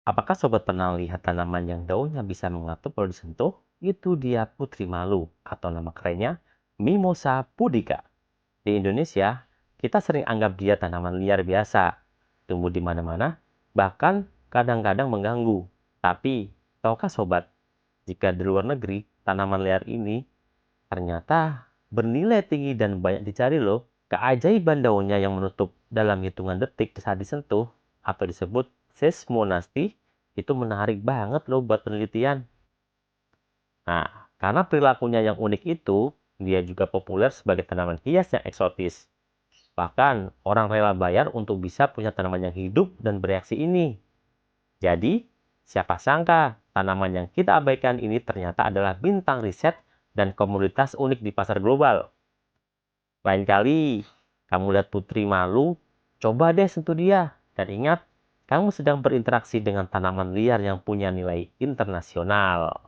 Apakah sobat pernah lihat tanaman yang daunnya bisa mengatup kalau disentuh? Itu dia putri malu atau nama kerennya Mimosa pudica. Di Indonesia, kita sering anggap dia tanaman liar biasa, tumbuh di mana-mana, bahkan kadang-kadang mengganggu. Tapi, tahukah sobat, jika di luar negeri, tanaman liar ini ternyata bernilai tinggi dan banyak dicari loh. Keajaiban daunnya yang menutup dalam hitungan detik saat disentuh, atau disebut seismonasti, itu menarik banget loh buat penelitian. Nah, karena perilakunya yang unik itu, dia juga populer sebagai tanaman hias yang eksotis. Bahkan, orang rela bayar untuk bisa punya tanaman yang hidup dan bereaksi ini. Jadi, siapa sangka tanaman yang kita abaikan ini ternyata adalah bintang riset dan komoditas unik di pasar global. Lain kali, kamu lihat putri malu, coba deh sentuh dia. Dan ingat, kamu sedang berinteraksi dengan tanaman liar yang punya nilai internasional.